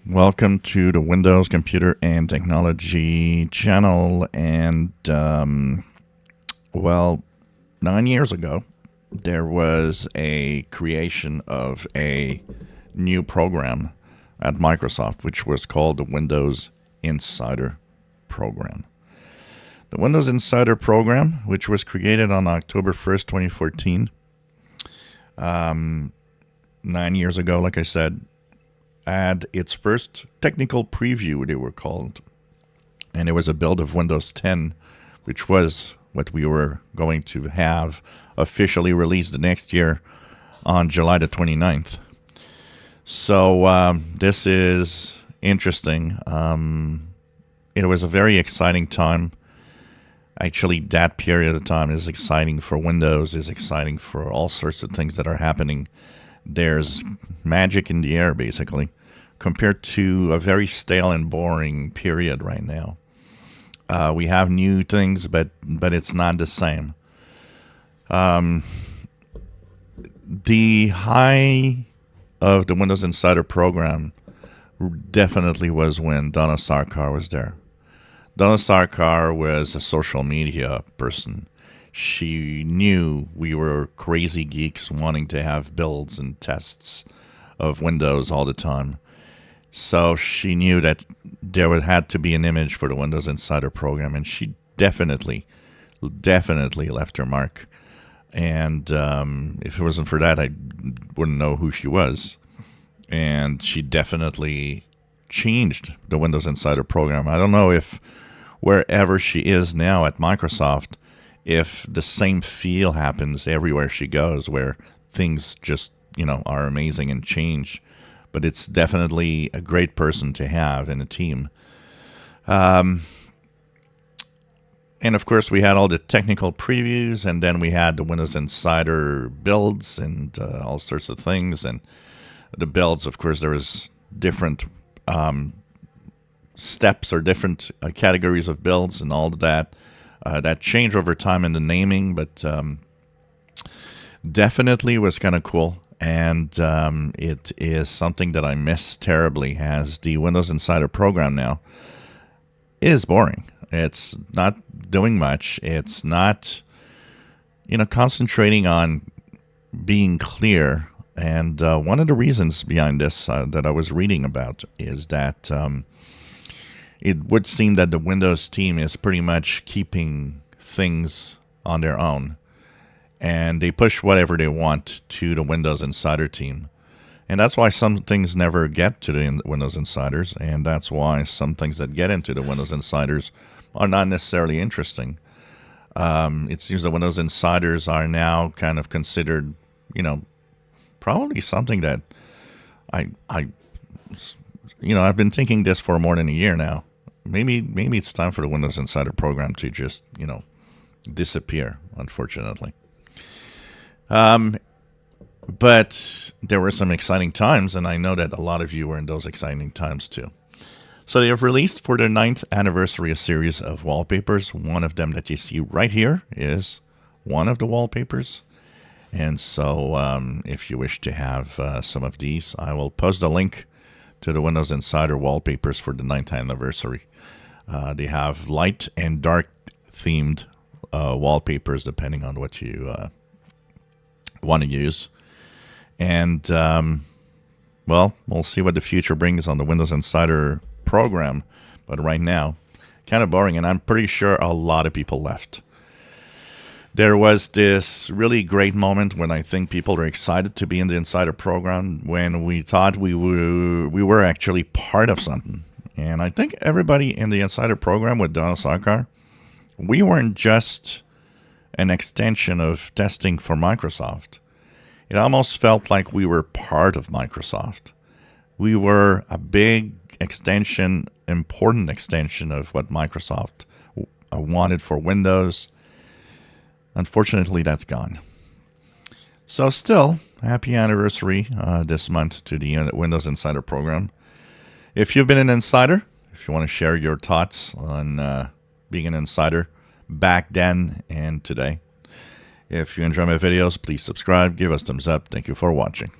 Welcome to the Windows Computer and Technology channel. And, 9 years ago, there was a creation of a new program at Microsoft, which was called the Windows Insider Program. The Windows Insider Program, which was created on October 1st, 2014, 9 years ago, like I said, had its first technical preview, they were called. And it was a build of Windows 10, which was what we were going to have officially released the next year on July the 29th. So this is interesting. It was a very exciting time. Actually, that period of time is exciting for Windows, is exciting for all sorts of things that are happening. There's magic in the air, basically, compared to a very stale and boring period right now. We have new things, but it's not the same. The high of the Windows Insider program definitely was when Donna Sarkar was there. Donna Sarkar was a social media person. She knew we were crazy geeks wanting to have builds and tests of Windows all the time. So she knew that there had to be an image for the Windows Insider program, and she definitely left her mark. And if it wasn't for that, I wouldn't know who she was. And she definitely changed the Windows Insider program. I don't know if wherever she is now at Microsoft, if the same feel happens everywhere she goes, where things just, are amazing and change. But it's definitely a great person to have in a team. And of course, we had all the technical previews, and then we had the Windows Insider builds and all sorts of things. And the builds, of course, there was different steps or different categories of builds and all of that. That changed over time in the naming, but definitely was kind of cool. And it is something that I miss terribly, as the Windows Insider program now is boring. It's not doing much. It's not, concentrating on being clear. And one of the reasons behind this that I was reading about is that it would seem that the Windows team is pretty much keeping things on their own. And they push whatever they want to the Windows Insider team. And that's why some things never get to the Windows Insiders. And that's why some things that get into the Windows Insiders are not necessarily interesting. It seems that Windows Insiders are now kind of considered, probably something that I've been thinking this for more than a year now. Maybe it's time for the Windows Insider program to just, disappear, unfortunately. But there were some exciting times, and I know that a lot of you were in those exciting times too. So they have released for their 9th anniversary a series of wallpapers. One of them that you see right here is one of the wallpapers. And so if you wish to have some of these, I will post a link to the Windows Insider wallpapers for the 9th anniversary. They have light and dark themed wallpapers depending on what you want to use. And we'll see what the future brings on the Windows Insider program. But right now, kind of boring, and I'm pretty sure a lot of people left. There was this really great moment when I think people are excited to be in the Insider program, when we thought we were actually part of something. And I think everybody in the Insider program with Donna Sarkar, we weren't just an extension of testing for Microsoft. It almost felt like we were part of Microsoft. We were a big extension, important extension of what Microsoft wanted for Windows. Unfortunately, that's gone. So still, happy anniversary this month to the Windows Insider program. If you've been an insider, if you want to share your thoughts on being an insider back then and today, if you enjoy my videos, please subscribe, give us thumbs up. Thank you for watching.